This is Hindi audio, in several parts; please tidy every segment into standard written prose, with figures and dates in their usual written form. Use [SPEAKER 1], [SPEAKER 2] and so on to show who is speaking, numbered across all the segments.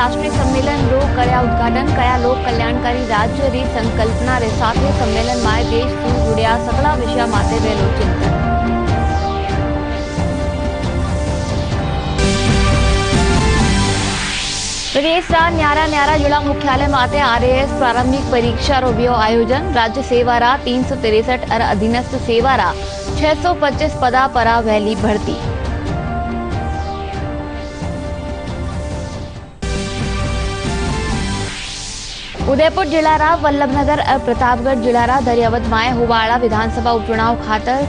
[SPEAKER 1] राष्ट्रीय सम्मेलन रो कर्या उद्घाटन कया लोक कल्याणकारी राज्य री संकल्पना रे साथे सम्मेलन में देश से जुड़िया सगला विषय माटे वहेलो चिंतन। प्रदेश न्यारा जिला मुख्यालय माटे आरएएस प्रारंभिक परीक्षा रो व्यो आयोजन। राज्य सेवारा 363 और अधीनस्थ सेवारा 625 पदा परा वहेली भर्ती। उदयपुर जिलारा वल्लभनगर और प्रतापगढ़ जिलारा दरियावद माए होवाड़ा विधानसभा उपचुनाव खातर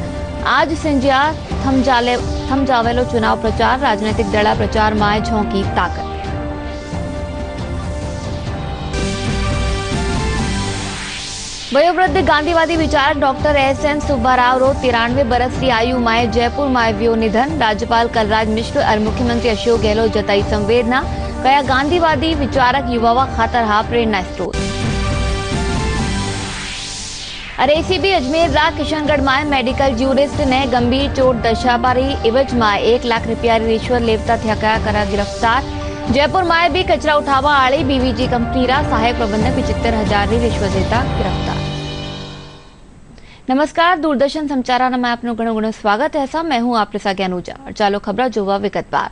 [SPEAKER 1] आज संजिया थमजावेलो चुनाव प्रचार। राजनीतिक दड़ा प्रचार माए झोंकी ताकत। वयोवृद्ध गांधीवादी विचारक डॉक्टर एस.एन. सुब्बाराव रो 93 बरस की आयु माए जयपुर माए व्यो निधन। राज्यपाल कलराज मिश्र और मुख्यमंत्री अशोक गहलोत जताई संवेदना। कया गांधीवादी विचारक युवा खातर हा प्रेरणा स्रोत। और एसीबी अजमेर रा किशनगढ़ माए मेडिकल ज्यूरिस्ट ने गंभीर चोट दशा बारी इवज माए 1 लाख रुपया रिश्वत लेवता थया करा गिरफ्तार। जयपुर माए भी कचरा उठावा आली बीवीजी कंपनी रा सहायक प्रबंधक 75,000 री रिश्वत देता गिरफ्तार। नमस्कार, दूरदर्शन समाचार में आपनो घणो स्वागत है। मैं हूं आपके साथ अनुजा। चालो खबर जोवा विगतवार।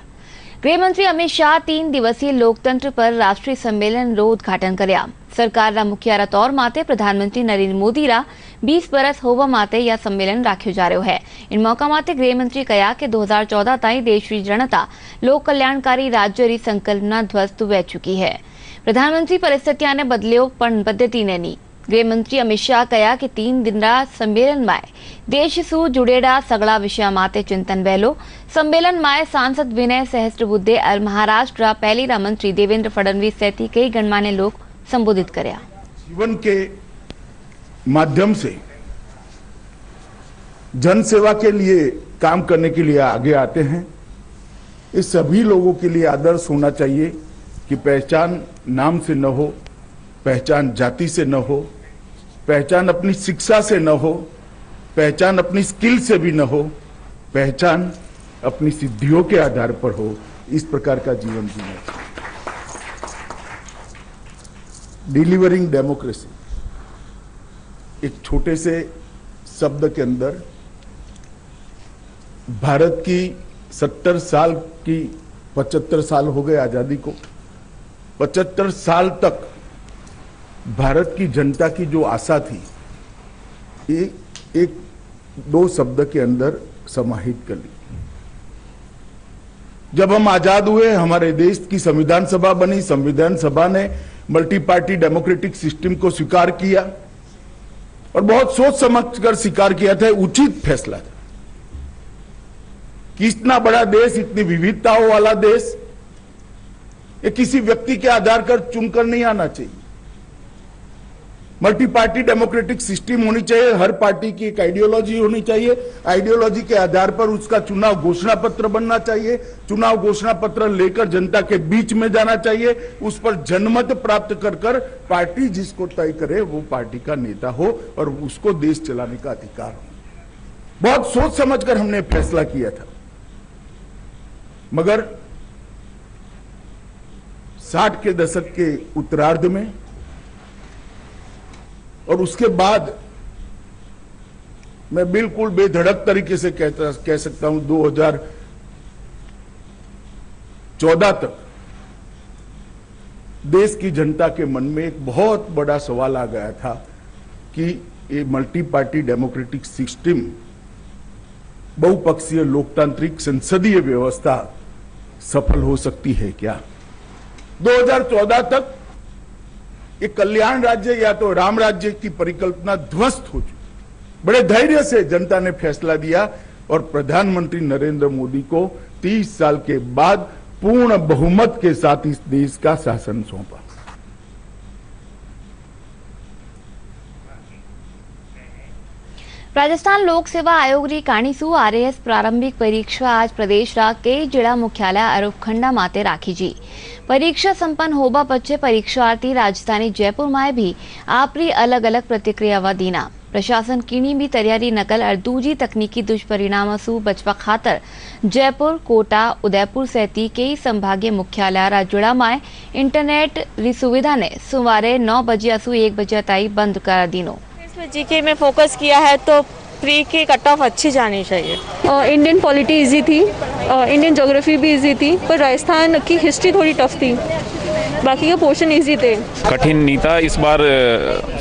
[SPEAKER 1] गृहमंत्री अमित शाह 3 दिवसीय लोकतंत्र पर राष्ट्रीय सम्मेलन रो उद्घाटन कर्या। सरकार रा मुखिया तौर माते प्रधानमंत्री नरेंद्र मोदी रा 20 बरस होवा माते यह सम्मेलन राख्यो जा रह्यो है। इन मौका माते गृहमंत्री कया कि 2014 ताई देश की जनता लोक कल्याणकारी राज्य री संकल्पना ध्वस्त वह चुकी है। प्रधानमंत्री परिस्थितियां ने बदल्यो पण पद्धति ने नी। गृहमंत्री अमित शाह कया कि 3 दिन रा सम्मेलन में देश सु जुड़ेड़ा सगला विषय माते चिंतन वहेलो। सम्मेलन में सांसद विनय सहस्त्रबुद्धे और महाराष्ट्र पहली रा मंत्री देवेंद्र फडणवीस सहित कई गणमान्य लोग संबोधित कर्या।
[SPEAKER 2] जीवन के माध्यम से जन सेवा के लिए काम करने के लिए आगे आते हैं। इस सभी लोगों के लिए आदर्श होना चाहिए कि पहचान नाम से न हो, पहचान जाति से न हो, पहचान अपनी शिक्षा से न हो, पहचान अपनी स्किल से भी न हो, पहचान अपनी सिद्धियों के आधार पर हो। इस प्रकार का जीवन जीना चाहिए। डिलीवरिंग डेमोक्रेसी एक छोटे से शब्द के अंदर भारत की 70 साल की 75 साल हो गए आजादी को। 75 साल तक भारत की जनता की जो आशा थी ये एक 2 शब्द के अंदर समाहित कर ली। जब हम आजाद हुए, हमारे देश की संविधान सभा बनी। संविधान सभा ने मल्टी पार्टी डेमोक्रेटिक सिस्टम को स्वीकार किया और बहुत सोच समझ कर स्वीकार किया था। उचित फैसला था कि इतना बड़ा देश, इतनी विविधताओं वाला देश, ये किसी व्यक्ति के आधार पर चुनकर नहीं आना चाहिए। मल्टी पार्टी डेमोक्रेटिक सिस्टम होनी चाहिए। हर पार्टी की एक आइडियोलॉजी होनी चाहिए। आइडियोलॉजी के आधार पर उसका चुनाव घोषणा पत्र बनना चाहिए। चुनाव घोषणा पत्र लेकर जनता के बीच में जाना चाहिए। उस पर जनमत प्राप्त कर पार्टी जिसको तय करे वो पार्टी का नेता हो और उसको देश चलाने का अधिकार हो। बहुत सोच समझकर हमने फैसला किया था। मगर 60 के दशक के उत्तरार्ध में और उसके बाद मैं बिल्कुल बेधड़क तरीके से कह सकता हूं 2014 तक देश की जनता के मन में एक बहुत बड़ा सवाल आ गया था कि ये मल्टी पार्टी डेमोक्रेटिक सिस्टम, बहुपक्षीय लोकतांत्रिक संसदीय व्यवस्था सफल हो सकती है क्या। 2014 तक ये कल्याण राज्य या तो राम राज्य की परिकल्पना ध्वस्त हो चुकी। बड़े धैर्य से जनता ने फैसला दिया और प्रधानमंत्री नरेंद्र मोदी को 30 साल के बाद पूर्ण बहुमत के साथ इस देश का शासन सौंपा।
[SPEAKER 1] राजस्थान लोक सेवा आयोग री काणीसु आरएएस प्रारंभिक परीक्षा आज प्रदेश रा कई जिला मुख्यालय और उपखंडा माते राखी जी। परीक्षा संपन्न होबा पछे परीक्षार्थी राजधानी जयपुर में भी आपरी अलग अलग प्रतिक्रिया दीना। प्रशासन कीणी भी तैयारी न कल और दूजी तकनीकी दुष्परिणाम सु बचवा खातर जयपुर, कोटा, उदयपुर सहित कई संभागीय मुख्यालय जुड़ा में इंटरनेट री सुविधा ने सुमारे 9 बजे असु 1 बजे ताई बंद कर दीनो।
[SPEAKER 3] इसमें जीके में फोकस किया है तो प्री की कट ऑफ अच्छी जानी चाहिए।
[SPEAKER 4] इंडियन पॉलिटी इजी थी, इंडियन ज्योग्राफी भी इजी थी, पर राजस्थान की हिस्ट्री थोड़ी टफ थी, बाकी के पोर्शन इजी थे।
[SPEAKER 5] कठिन नहीं था इस बार,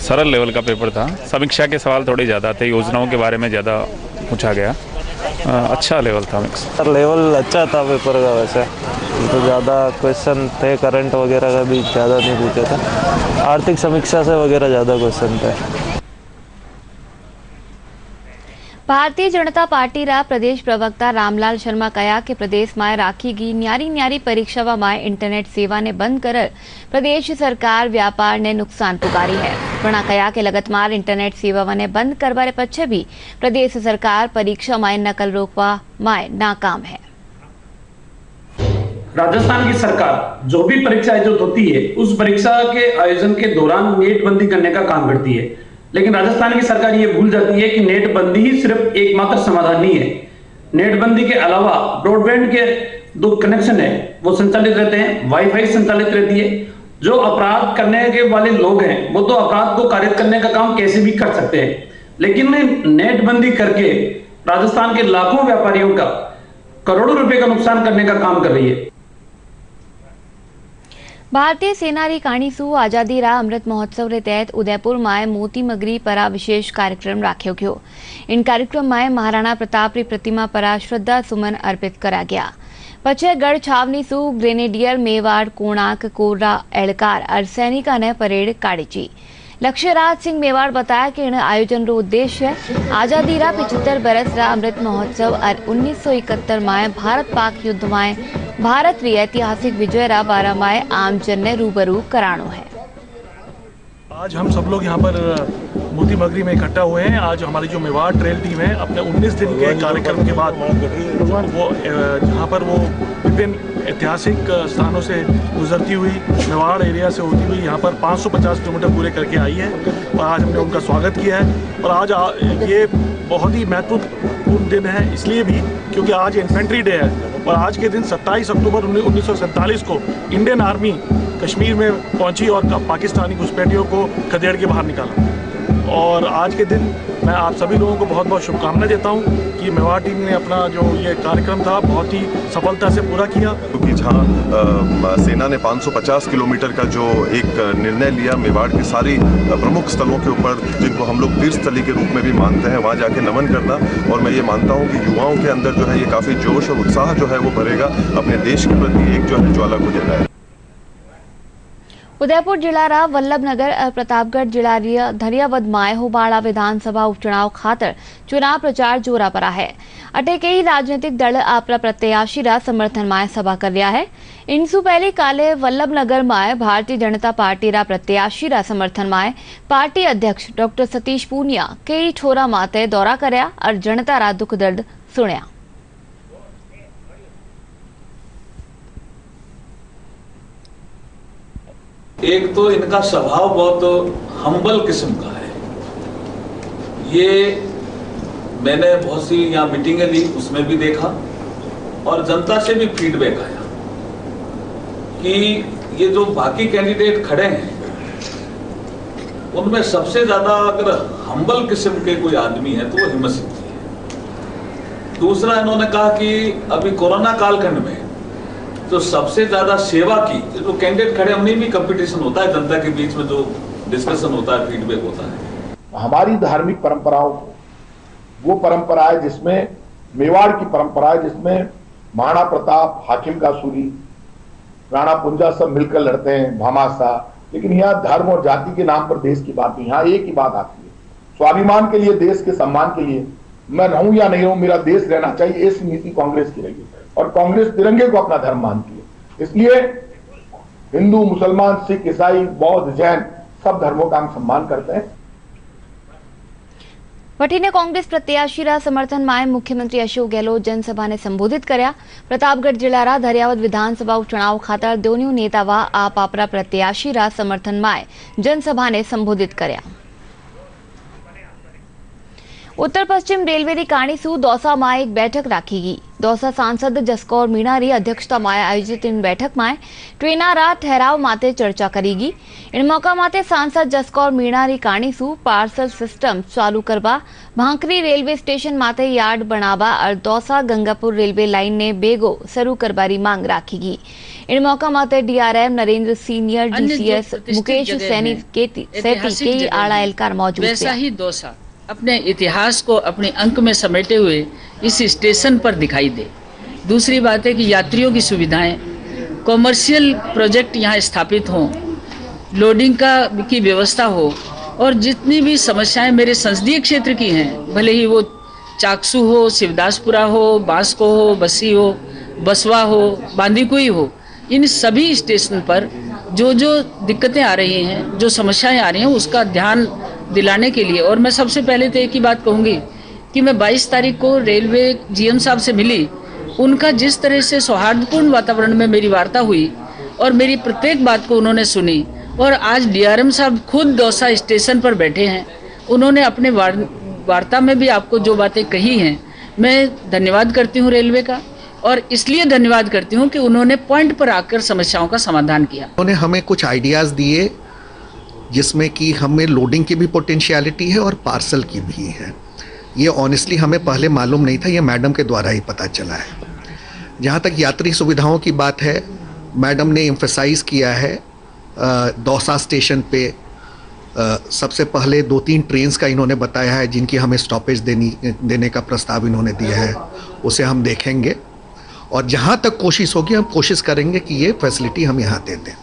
[SPEAKER 5] सरल लेवल का पेपर था। समीक्षा के सवाल थोड़े ज़्यादा थे, योजनाओं के बारे में ज़्यादा पूछा गया। अच्छा लेवल था मिक्स।
[SPEAKER 6] लेवल अच्छा था पेपर का, वैसे तो ज़्यादा क्वेश्चन थे, करंट वगैरह का भी ज़्यादा नहीं पूछे थे, आर्थिक समीक्षा से वगैरह ज़्यादा क्वेश्चन थे।
[SPEAKER 1] भारतीय जनता पार्टी रा प्रदेश प्रवक्ता रामलाल शर्मा कहा कि प्रदेश में राखी गई न्यारी परीक्षा में इंटरनेट सेवा ने बंद कर प्रदेश सरकार व्यापार ने नुकसान पुकारी है। वना कहा कि लगतमार इंटरनेट सेवा ने बंद करवाने पछे भी प्रदेश सरकार परीक्षा में नकल रोकवा में नाकाम है।
[SPEAKER 7] राजस्थान की सरकार जो भी परीक्षा आयोजित होती है उस परीक्षा के आयोजन के दौरान नेट बंदी करने का काम करती है, लेकिन राजस्थान की सरकार ये भूल जाती है कि नेट बंदी ही सिर्फ एकमात्र समाधान नहीं है। नेट बंदी के अलावा ब्रॉडबैंड के 2 कनेक्शन है वो संचालित रहते हैं, वाईफाई संचालित रहती है। जो अपराध करने के वाले लोग हैं वो तो अपराध को कारित करने का काम कैसे भी कर सकते हैं, लेकिन नेट बंदी करके राजस्थान के लाखों व्यापारियों का करोड़ों रुपए का नुकसान करने का काम कर रही है।
[SPEAKER 1] भारतीय सेना री काणीसू आजादी रा अमृत महोत्सव रे तहत उदयपुर में मोती मगरी परा विशेष कार्यक्रम राख्यो गयो। इन कार्यक्रम में महाराणा प्रताप री प्रतिमा परा श्रद्धा सुमन अर्पित करा गया। पछे गढ़ छावनी सु ग्रेनेडियर मेवाड़ कोणार्क कोर्रा एड़कार और सैनिका ने परेड काढ़ी। लक्ष्यराज सिंह मेवाड़ बताया कि इन आयोजन रो उद्देश्य आजादी रा 75 बरस रा अमृत महोत्सव और 1971 में भारत पाक युद्ध में भारत री ऐतिहासिक विजय रा बारा में आम जन ने रूबरू करानो है।
[SPEAKER 8] आज हम सब लोग यहाँ पर मोती मगरी में इकट्ठा हुए हैं। आज हमारी जो मेवाड़ ट्रेल टीम है अपने 19 दिन के कार्यक्रम के बाद वो यहाँ पर वो विभिन्न ऐतिहासिक स्थानों से गुजरती हुई मेवाड़ एरिया से होती हुई यहाँ पर 550 किलोमीटर पूरे करके आई है और आज हमने उनका स्वागत किया है। और आज ये बहुत ही महत्वपूर्ण दिन है इसलिए भी क्योंकि आज इन्फेंट्री डे है और आज के दिन 27 अक्टूबर 1947 को इंडियन आर्मी कश्मीर में पहुंची और पाकिस्तानी घुसपैठियों को खदेड़ के बाहर निकाला। और आज के दिन मैं आप सभी लोगों को बहुत बहुत शुभकामनाएं देता हूं कि मेवाड़ टीम ने अपना जो ये कार्यक्रम था बहुत ही सफलता से पूरा किया।
[SPEAKER 9] क्योंकि जहां सेना ने 550 किलोमीटर का जो एक निर्णय लिया मेवाड़ के सारी प्रमुख स्थलों के ऊपर जिनको हम लोग तीर्थ स्थली के रूप में भी मानते हैं वहां जाके नमन करना, और मैं ये मानता हूं कि युवाओं के अंदर जो है ये काफ़ी जोश और उत्साह जो है वो भरेगा, अपने देश के प्रति एक जो है ज्वाला को जलाए।
[SPEAKER 1] उदयपुर जिला रा वल्लभनगर और प्रतापगढ़ जिला री धरियावद माय होबाड़ा विधानसभा उपचुनाव खातर चुनाव प्रचार जोरा पड़ा है। अटे कई राजनीतिक दल आपरा प्रत्याशी रा समर्थन माय सभा कर रहा है। इनसु पहले काले वल्लभनगर माय भारतीय जनता पार्टी रा प्रत्याशी रा समर्थन माय पार्टी अध्यक्ष डॉक्टर सतीश पूनिया कई ठोरा माते दौरा करया और जनता रा दुख दर्द सुनिया।
[SPEAKER 10] एक तो इनका स्वभाव बहुत हम्बल किस्म का है। ये मैंने बहुत सी यहाँ मीटिंगें ली उसमें भी देखा और जनता से भी फीडबैक आया कि ये जो बाकी कैंडिडेट खड़े हैं उनमें सबसे ज्यादा अगर हम्बल किस्म के कोई आदमी है तो वो हिम्मत सिंह जी है। दूसरा इन्होंने कहा कि अभी कोरोना कालखंड में तो सबसे ज्यादा सेवा की जो कैंडिडेट खड़े उन्हीं में कंपटीशन होता है, जनता के बीच में जो डिस्कशन होता है, फीडबैक होता है।
[SPEAKER 2] हमारी धार्मिक परंपराओं को वो परंपरा है जिसमें मेवाड़ की परंपरा है जिसमें महाराणा प्रताप, हाकिम का सूरी, राणा पुंजा सब मिलकर लड़ते हैं भामाशाह, लेकिन यहाँ धर्म और जाति के नाम पर देश की बात नहीं, यहाँ एक ही बात आती है स्वाभिमान के लिए, देश के सम्मान के लिए, मैं रहूं या नहीं रहूं मेरा देश रहना चाहिए, ऐसी नीति कांग्रेस की रही है। और कांग्रेस तिरंगे को अपना धर्म मानती है, इसलिए हिंदू, मुसलमान, सिख, ईसाई, बौद्ध, जैन सब धर्मों का हम सम्मान करते हैं।
[SPEAKER 1] वटीने कांग्रेस प्रत्याशी रा समर्थन में मुख्यमंत्री अशोक गहलोत जनसभा ने संबोधित कर्या। प्रतापगढ़ जिला रा धरियावद विधानसभा उपचुनाव खातर दोनों नेतावा आप आपरा प्रत्याशी रा समर्थन में जनसभा ने संबोधित कर्या। उत्तर पश्चिम रेलवे की काणीसू दौसा में एक बैठक राखी गई। दौसा सांसद जसकौर मीणारी अध्यक्षता में आयोजित इन बैठक में ट्रेनारा ठहराव माटे चर्चा करेगी। इन मौका माटे सांसद जसकौर मीणारी काणीसू पार्सल सिस्टम चालू करवा, भांकरी रेलवे स्टेशन माटे यार्ड बनावा और दौसा गंगापुर रेलवे लाइन ने बेगो शुरू करवारी मांग राखीगी। इन मौका माटे DRM Narendra senior, DCS Mukesh Saini के आला एलकार मौजूद
[SPEAKER 11] वैसा ही दौसा अपने इतिहास को अपने अंक में समेटे हुए इस स्टेशन पर दिखाई दे। दूसरी बात है कि यात्रियों की सुविधाएं, कॉमर्शियल प्रोजेक्ट यहाँ स्थापित हों, लोडिंग की व्यवस्था हो और जितनी भी समस्याएं मेरे संसदीय क्षेत्र की हैं, भले ही वो चाकसू हो, शिवदासपुरा हो, बांसको हो, बस्सी हो, बसवा हो, बांदीकुई हो, इन सभी स्टेशन पर जो दिक्कतें आ रही हैं, जो समस्याएं आ रही हैं, उसका ध्यान दिलाने के लिए। और मैं सबसे पहले तो एक ही बात कहूँगी कि मैं 22 तारीख को रेलवे जीएम साहब से मिली। उनका जिस तरह से सौहार्दपूर्ण वातावरण में मेरी वार्ता हुई और मेरी प्रत्येक बात को उन्होंने सुनी, और आज डीआरएम साहब खुद दौसा स्टेशन पर बैठे हैं। उन्होंने अपने वार्ता में भी आपको जो बातें कही हैं, मैं धन्यवाद करती हूँ रेलवे का, और इसलिए धन्यवाद करती हूँ कि उन्होंने पॉइंट पर आकर समस्याओं का समाधान किया।
[SPEAKER 12] उन्होंने हमें कुछ आइडियाज़ दिए जिसमें कि हमें लोडिंग की भी पोटेंशियलिटी है और पार्सल की भी है। ये ऑनेस्टली हमें पहले मालूम नहीं था, ये मैडम के द्वारा ही पता चला है। जहाँ तक यात्री सुविधाओं की बात है, मैडम ने एम्फसाइज़ किया है दौसा स्टेशन पे सबसे पहले 2-3 ट्रेन्स का इन्होंने बताया है जिनकी हमें स्टॉपेज देने का प्रस्ताव इन्होंने दिया है, उसे हम देखेंगे और जहाँ तक कोशिश होगी हम कोशिश करेंगे कि ये फैसिलिटी हम यहाँ दे दें।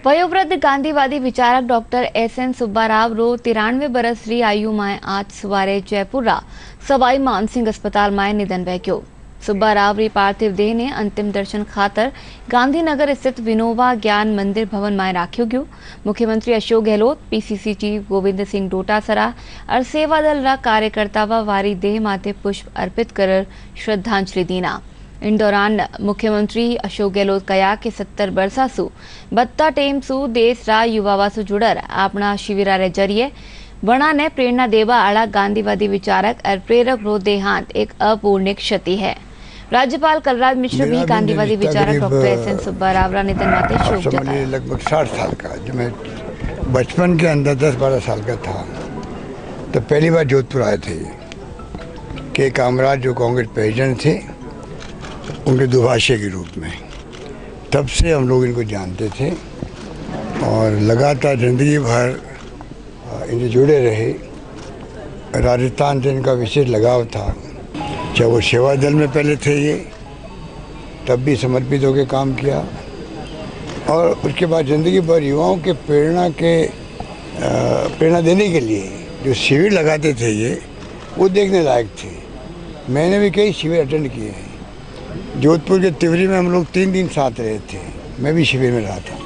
[SPEAKER 1] वयोवृद्ध गांधीवादी विचारक डॉक्टर एसएन सुब्बाराव रो 93 बरस री आयु में आज सवारे जयपुर रा सवाई मानसिंह अस्पताल में निधन वह्यो। सुब्बाराव री पार्थिव देह ने अंतिम दर्शन खातर गांधीनगर स्थित विनोबा ज्ञान मंदिर भवन में राख्यो गयो। मुख्यमंत्री अशोक गहलोत, पीसीसी चीफ गोविंद सिंह डोटासरा और सेवादल रा कार्यकर्तावा वारी देह माथे पुष्प अर्पित कर श्रद्धांजलि दीना। इन दौरान मुख्यमंत्री अशोक गहलोत कहा कि 70 वर्षा सु बत्ता टेम सु देश रा युवावा सु जुड़र अपना शिविरा रे जरिए बना ने प्रेरणा देवा आला गांधीवादी विचारक और प्रेरक रो देहांत एक अपूर्णीय क्षति है। राज्यपाल कलराज मिश्र भी गांधीवादी विचारक डॉक्टर एसएन सुब्बाराव रा निधन माते शोक जताया।
[SPEAKER 13] लगभग 60 साल का, जब मैं बचपन के अंदर 10-12 साल का था तो पहली बार जोधपुर आए थे के कामराज जो कांग्रेस प्रेसिडेंट थे, उनके दुभाषी के रूप में। तब से हम लोग इनको जानते थे और लगातार जिंदगी भर इनसे जुड़े रहे। राजस्थान से इनका विशेष लगाव था, चाहे वो सेवा दल में पहले थे ये, तब भी समर्पित होकर काम किया और उसके बाद ज़िंदगी भर युवाओं के प्रेरणा देने के लिए जो शिविर लगाते थे ये, वो देखने लायक थे। मैंने भी कई शिविर अटेंड किए हैं। जोधपुर के तिवरी में हम लोग 3 दिन साथ रहे थे, मैं भी शिविर में रहा था।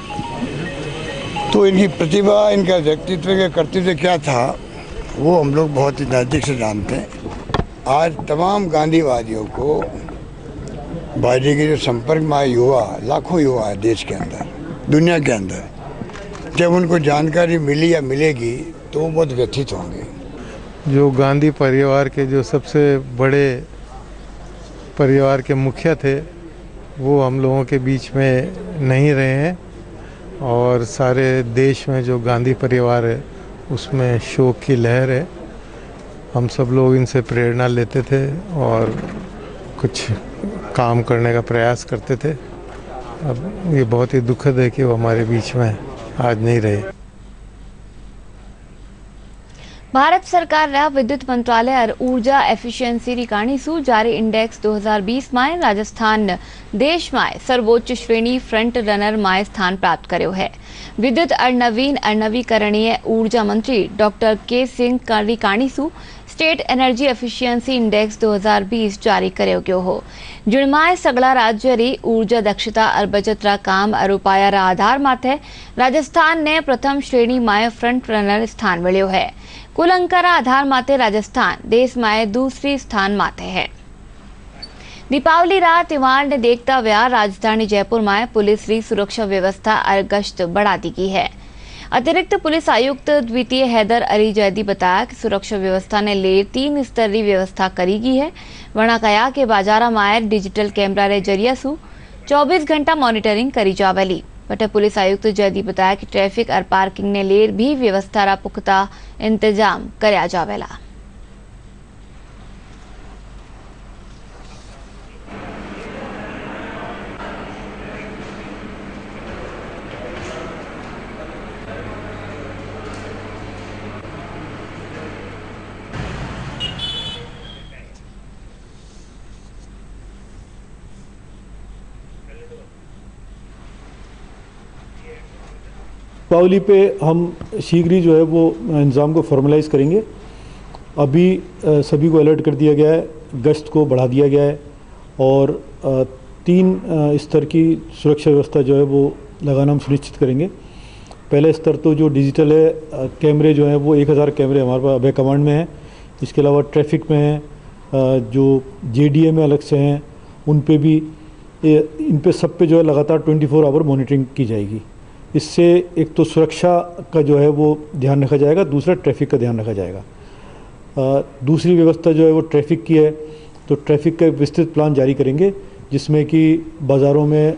[SPEAKER 13] तो इनकी प्रतिभा, इनका व्यक्तित्व का कर्तव्य क्या था, वो हम लोग बहुत ही नज़दीक से जानते हैं। आज तमाम गांधीवादियों को बाजी के जो संपर्क में आए युवा, लाखों युवा है देश के अंदर, दुनिया के अंदर, जब उनको जानकारी मिली या मिलेगी तो वो बहुत व्यथित होंगे।
[SPEAKER 14] जो गांधी परिवार के जो सबसे बड़े परिवार के मुखिया थे, वो हम लोगों के बीच में नहीं रहे हैं और सारे देश में जो गांधी परिवार है उसमें शोक की लहर है। हम सब लोग इनसे प्रेरणा लेते थे और कुछ काम करने का प्रयास करते थे। अब ये बहुत ही दुखद है कि वो हमारे बीच में आज नहीं रहे।
[SPEAKER 1] भारत सरकार रा विद्युत मंत्रालय और ऊर्जा एफिशिएंसी रिकाणी सु जारी इंडेक्स 2020 में राजस्थान देश में सर्वोच्च श्रेणी फ्रंट रनर में स्थान प्राप्त कर्यो है। विद्युत और नवीन और नवीकरणीय ऊर्जा मंत्री डॉक्टर के सिंह रिकाणी सु स्टेट एनर्जी एफिशिएंसी इंडेक्स 2020 जारी कर्यो गयो हो, जिनमें सगला राज्य री ऊर्जा दक्षता और बचत रा काम और उपाय रा आधार माथे राजस्थान ने प्रथम श्रेणी में फ्रंट रनर स्थान मिल्यो है। कुल अंकर आधार माथे राजस्थान देश में दूसरी स्थान माथे है। दीपावली रात त्योहार ने देखता हुआ राजधानी जयपुर में पुलिस री सुरक्षा व्यवस्था और गश्त बढ़ा दी गई है। अतिरिक्त पुलिस आयुक्त द्वितीय हैदर अली जैदी बताया कि सुरक्षा व्यवस्था ने लेर 3 स्तरीय व्यवस्था करीगी है। वणा कया के बाजारा में डिजिटल कैमरा रे जरिया सु 24 घंटा मॉनिटरिंग करी जावेली। बटे पुलिस आयुक्त जैदी बताया कि ट्रैफिक और पार्किंग ने लेर भी व्यवस्था रा पुख्ता इंतजाम करया जावेला।
[SPEAKER 15] दीपावली पे हम शीघ्र ही जो है वो इंतज़ाम को फॉर्मलाइज़ करेंगे। अभी सभी को अलर्ट कर दिया गया है, गश्त को बढ़ा दिया गया है और 3 स्तर की सुरक्षा व्यवस्था जो है वो लगाना हम सुनिश्चित करेंगे। पहले स्तर तो जो डिजिटल है, कैमरे जो हैं वो 1000 कैमरे हमारे पास अभय कमांड में हैं। इसके अलावा ट्रैफिक में हैं, जो JDA में अलग से हैं, उन पे भी इन पे सब पे जो है लगातार 24 आवर मॉनिटरिंग की जाएगी। इससे एक तो सुरक्षा का जो है वो ध्यान रखा जाएगा, दूसरा ट्रैफिक का ध्यान रखा जाएगा। दूसरी व्यवस्था जो है वो ट्रैफिक की है, तो ट्रैफिक का एक विस्तृत प्लान जारी करेंगे जिसमें कि बाज़ारों में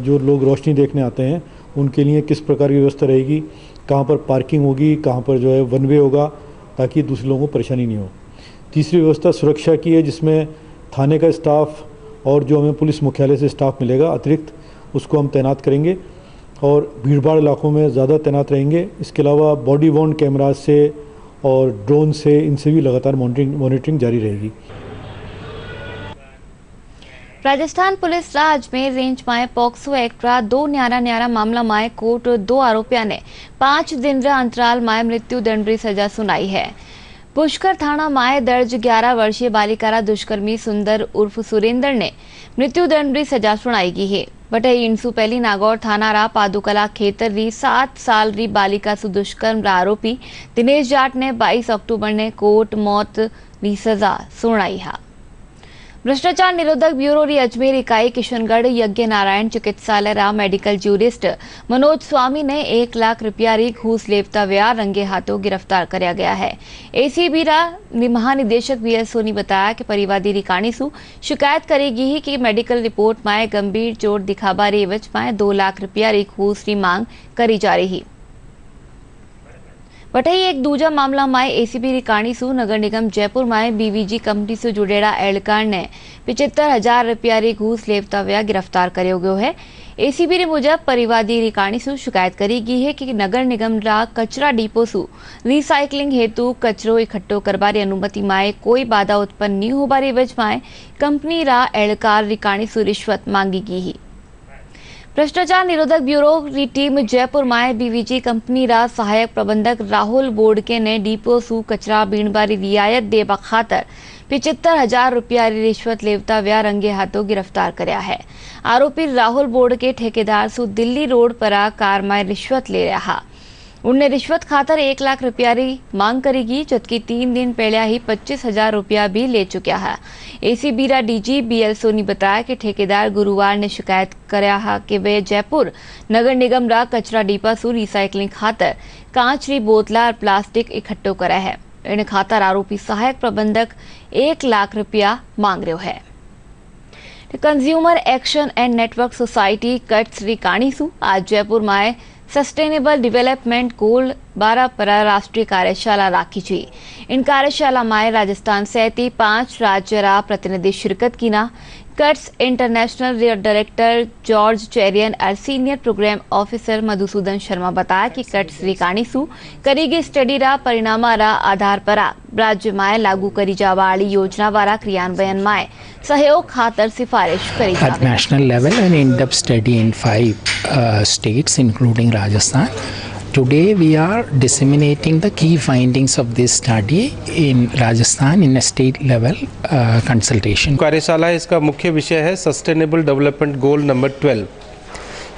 [SPEAKER 15] जो लोग रोशनी देखने आते हैं उनके लिए किस प्रकार की व्यवस्था रहेगी, कहाँ पर पार्किंग होगी, कहाँ पर जो है वन वे होगा, ताकि दूसरे लोगों को परेशानी नहीं हो। तीसरी व्यवस्था सुरक्षा की है जिसमें थाने का स्टाफ और जो हमें पुलिस मुख्यालय से स्टाफ मिलेगा अतिरिक्त, उसको हम तैनात करेंगे और भीड़भाड़ इलाकों में ज़्यादा तैनात रहेंगे। इसके अलावा बॉडी वॉर्न कैमराज से और ड्रोन से, इनसे भी लगातार मॉनिटरिंग जारी रहेगी।
[SPEAKER 1] राजस्थान पुलिस राज में रेंज में पॉक्सो एक्ट रा 2 न्यारा मामला में कोर्ट 2 आरोपियों ने 5 दिन रा अंतराल में मृत्युदंड री सजा सुनाई है। पुष्कर थाना में दर्ज 11 वर्षीय बालिका रा दुष्कर्मी सुंदर उर्फ सुरेंद्र ने मृत्युदंड री सजा सुनाई की है। बटे इनसु पहली नागौर थाना रा पादुकला खेतर री 7 साल री बालिका सु दुष्कर्म रा आरोपी दिनेश जाट ने 22 अक्टूबर ने कोर्ट मौत री सजा सुनाई है। भ्रष्टाचार निरोधक ब्यूरो री अजमेर इकाई किशनगढ़ यज्ञ नारायण चिकित्सालय रा मेडिकल जूरिस्ट मनोज स्वामी ने 1 लाख रुपया री घूस लेवता व्या रंगे हाथों गिरफ्तार करया गया है। ACB रा महानिदेशक BS सोनी बताया कि परिवादी रिकाणी सु शिकायत करेगी ही कि मेडिकल रिपोर्ट में गंभीर चोट दिखावा रे एवज में 2 लाख रुपया री घूस री मांग करी जा रही। वटई एक दूजा मामला में ACB रिकाणी सु नगर निगम जयपुर में BVG कंपनी से जुड़ेड़ा एहलकार ने 75,000 रुपया री घूस लेवता व्या गिरफ्तार करो गयो है। ACB रे मुजब परिवादी रिकाणी सु शिकायत करेगी है कि नगर निगम रा कचरा डिपो सु रिसाइकलिंग हेतु कचरो इकट्ठो करबारी अनुमति में कोई बाधा उत्पन्न नहीं होबारी वज में कंपनी रा एहलकार रिकाणी सु रिश्वत मांगी गई। भ्रष्टाचार निरोधक ब्यूरो की टीम जयपुर में BVG कंपनी रा सहायक प्रबंधक राहुल बोडके ने डिपो सु कचरा बीणबारी रियायत देवा खातर 75,000 रुपया री रिश्वत लेवता व्या रंगे हाथों गिरफ्तार करया है। आरोपी राहुल बोडके ठेकेदार सु दिल्ली रोड पर कार में रिश्वत ले रहा। उनने रिश्वत खातर 1 लाख रुपया री मांग करेगी, जबकि 3 दिन पहले ही 25,000 रुपया भी ले चुका है। ACB रा DG BL सोनी बताया कि ठेकेदार गुरुवार ने शिकायत करया है कि वे जयपुर नगर निगम रा कचरा डिपा सु रिसाइकलिंग खातर कांच री बोतला और प्लास्टिक इकट्ठो करा है। इन खातर आरोपी सहायक प्रबंधक 1 लाख रुपया मांग रहे है। Consumer action and network society CUTS रिकाणी सु आज जयपुर में सस्टेनेबल डेवलपमेंट गोल 12 पर राष्ट्रीय कार्यशाला राखी थी। इन कार्यशाला में राजस्थान सहित 5 राज्य रा प्रतिनिधि शिरकत की ना। CUTS international director George Cherian और senior programme officer Madhusudan Sharma बताया कि कट्स रिकाणी सु करीगी स्टडी रा परिणाम रा आधार पर राज्य में लागू करी जावाली योजना वाला क्रियान्वयन में सहयोग खातर सिफारिश करी
[SPEAKER 16] at national level and in-depth study in 5 states including Rajasthan. Today we are disseminating the key findings of this study in Rajasthan in a state level consultation.
[SPEAKER 17] कार्यशाला इसका मुख्य विषय है सस्टेनेबल डेवलपमेंट गोल नंबर 12,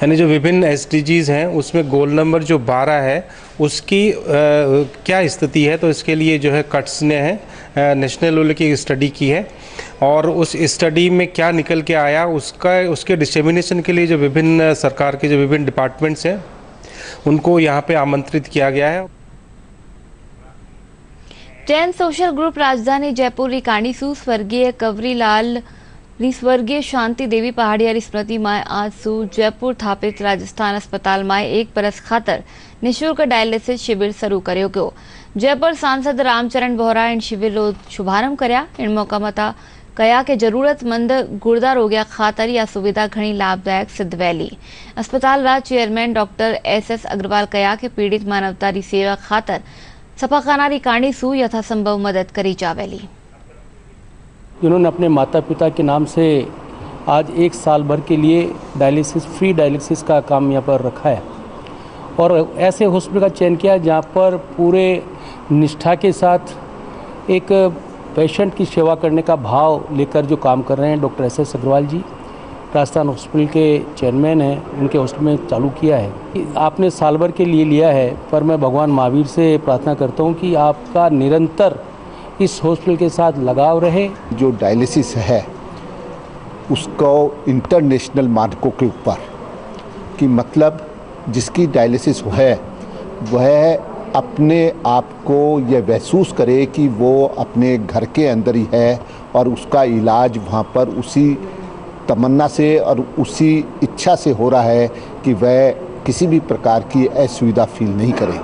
[SPEAKER 17] यानी जो विभिन्न SDGs हैं उसमें गोल नंबर जो 12 है उसकी क्या स्थिति है। तो इसके लिए जो है कट्स ने है नेशनल लेवल की स्टडी की है और उस स्टडी में क्या निकल के आया उसके डिसेमिनेशन के लिए जो विभिन्न सरकार के जो विभिन्न डिपार्टमेंट्स हैं उनको यहाँ पे आमंत्रित किया गया है।
[SPEAKER 1] जैन सोशल ग्रुप राजधानी जयपुर रिकाणीसु स्वर्गीय कवरीलाल स्वर्गीय शांति देवी पहाड़ियारी स्मृति माय आज सु जयपुर स्थापित राजस्थान अस्पताल माय 1 बरस खातर निःशुल्क डायलिसिस शिविर शुरू कर्यो गयो। जयपुर सांसद रामचरण बोहरा इन शिविर रो शुभारंभ कर्या। इन मौका मता कया के जरूरतमंद गुर्दा रोगिया खातर यह सुविधा घणी लाभदायक सिद्ध वैली। अस्पताल रा चेयरमैन डॉक्टर SS अग्रवाल कया के पीड़ित मानवतारी सेवा खातर सफाखाना रिकाणीसु यथासंभव मदद करी जावेली।
[SPEAKER 18] इन्होंने अपने माता पिता के नाम से आज 1 साल भर के लिए डायलिसिस फ्री डायलिसिस का काम यहाँ पर रखा है और ऐसे हॉस्पिटल का चयन किया जहाँ पर पूरे निष्ठा के साथ एक पेशेंट की सेवा करने का भाव लेकर जो काम कर रहे हैं डॉक्टर SS अग्रवाल जी राजस्थान हॉस्पिटल के चेयरमैन हैं, उनके हॉस्पिटल में चालू किया है। आपने साल भर के लिए लिया है, पर मैं भगवान महावीर से प्रार्थना करता हूँ कि आपका निरंतर इस हॉस्पिटल के साथ लगाव रहे।
[SPEAKER 19] जो डायलिसिस है उसको इंटरनेशनल मानकों के ऊपर कि मतलब जिसकी डायलिसिस है वह अपने आप को यह महसूस करे कि वो अपने घर के अंदर ही है और उसका इलाज वहाँ पर उसी तमन्ना से और उसी इच्छा से हो रहा है कि वह किसी भी प्रकार की असुविधा फील नहीं करे।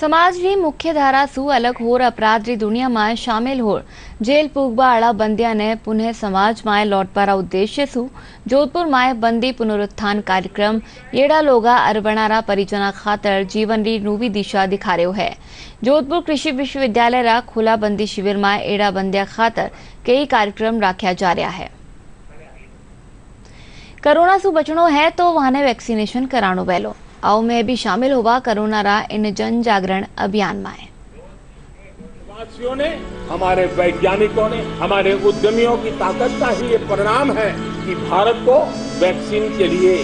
[SPEAKER 1] समाज री मुख्य धारा सु अलग होर अपराध री दुनिया में शामिल होर जेल पूगबा आड़ा बंदिया ने पुनः समाज में लौटपारा उद्देश्य सु जोधपुर में बंदी पुनरुत्थान कार्यक्रम येड़ा लोगा अरबणारा परिजना खातर जीवन री नूवी दिशा दिखा रहे है। जोधपुर कृषि विश्वविद्यालय रा खुला बंदी शिविर में एड़ा बंदिया खातर कई कार्यक्रम रखा जा रहा है। कोरोना सु बचनो है तो वहां वैक्सीनेशन करानो वेलो। आओ में भी शामिल होगा कोरोना रा इन जन जागरण अभियान में।
[SPEAKER 20] वासियों ने, हमारे वैज्ञानिकों ने, हमारे उद्यमियों की ताकत का ही ये परिणाम है कि भारत को वैक्सीन के लिए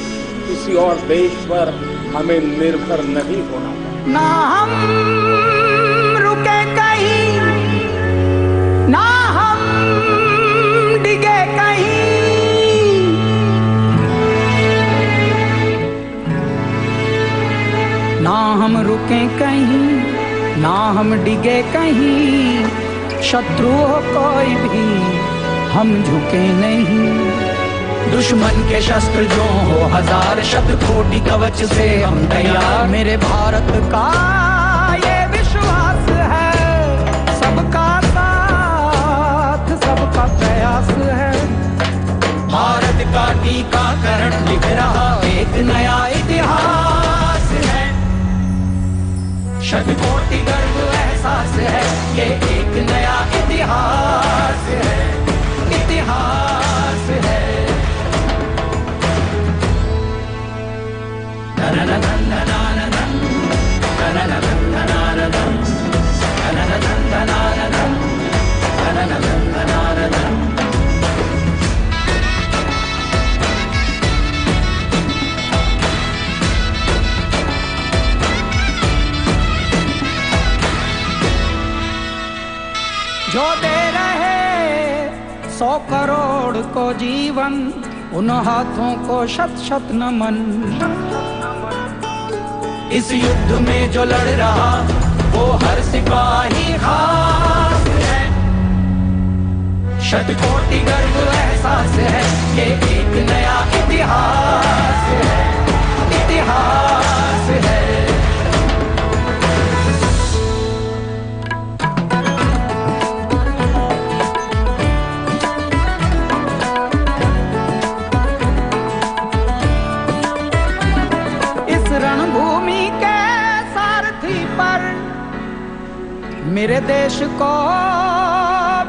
[SPEAKER 20] किसी और देश पर हमें निर्भर नहीं होना।
[SPEAKER 21] ना हम रुके कहीं, ना हम डिगे कहीं, ना हम रुके कहीं, ना हम डिगे कहीं, शत्रु हो कोई भी हम झुके नहीं। दुश्मन के शस्त्र जो हो 1000 शतकोटि कवच से हम तैयार। मेरे भारत का ये विश्वास है, सबका साथ सबका प्रयास है। भारत का टीकाकरण लिख रहा एक नया इतिहास है। शतकोटि गर्व एहसास है, ये एक नया इतिहास है, इतिहास है। जो दे रहे 100 करोड़ को जीवन, उन हाथों को शत शत नमन। इस युद्ध में जो लड़ रहा वो हर सिपाही खास है। शतकोटि गर्व एहसास है, ये एक नया इतिहास है, इतिहास है। रणभूमि के सारथी पर मेरे देश को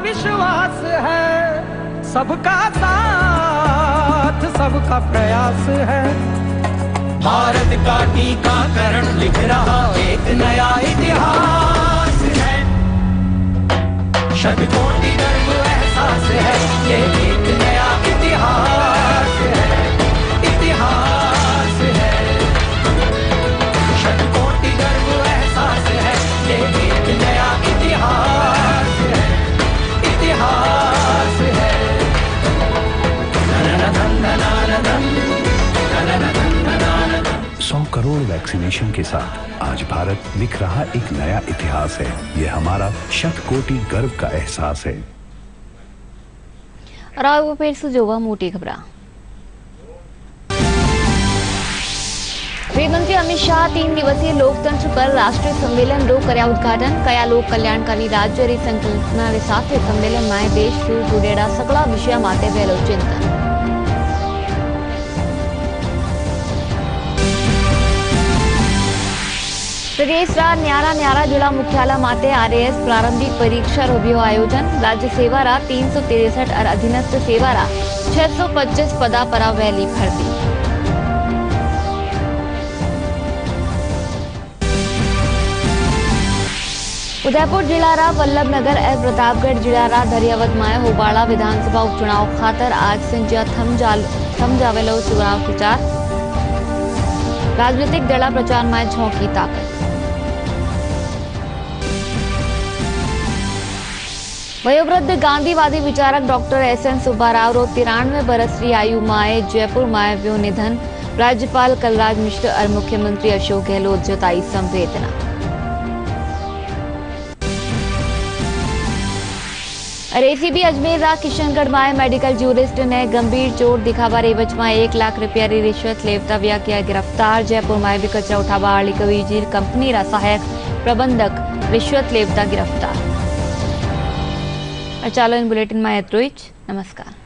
[SPEAKER 21] विश्वास है। सबका साथ सबका प्रयास है। भारत का टीकाकरण लिख रहा एक नया इतिहास है। शतकोटि गर्व एहसास है, ये एक नया इतिहास है, इतिहास है। शतकोटि गर्व एहसास है, ये एक नया इतिहास है, इतिहास है। धन धन धन धन धन धन धन।
[SPEAKER 3] करोड़ वैक्सीनेशन के साथ आज भारत लिख रहा एक नया इतिहास है। ये हमारा शतकोटि गर्व का एहसास है।
[SPEAKER 1] જોવા મોટી ખબરા। गृहमंत्री अमित शाह 3 दिवसीय लोकतंत्र पर राष्ट्रीय सम्मेलन रो कर्या उद्घाटन। कया लोक कल्याणकारी राज्य संकल्पना साथ सम्मेलन में देश से जुड़ेला सगळा विषय माटे वहेलो चिंतन। प्रदेशरा न्यारा जिला मुख्यालय माटे आरएएस प्रारंभिक परीक्षा रो आयोजन। राज्य सेवारा 363 और अधीनस्थ सेवारा 625 पदा पर वहेली भर्ती। उदयपुर जिलारा वल्लभनगर और प्रतापगढ़ जिलारा दरियावद में होबाड़ा विधानसभा उपचुनाव खातर आज संध्या थम जावेलो चुनाव प्रचार। राजनीतिक दड़ा प्रचार में झोंकी ताकत। वयोवृद्ध गांधीवादी विचारक डॉक्टर एसएन सुब्बाराव रो 93 बरसरी आयु में जयपुर में व्यो निधन। राज्यपाल कलराज मिश्र और मुख्यमंत्री अशोक गहलोत जताई संवेदना। और एसीबी अजमेर किशनगढ़ में मेडिकल जूरिस्ट ने गंभीर चोट दिखावा एवज में 1 लाख रुपया री रिश्वत लेवता व्या किया गिरफ्तार। जयपुर में भी कचरा उठावा वाली कवीजी कंपनी रा सहायक प्रबंधक रिश्वत लेवता गिरफ्तार। और चालो इन बुलेटिन में एतरो ज। नमस्कार।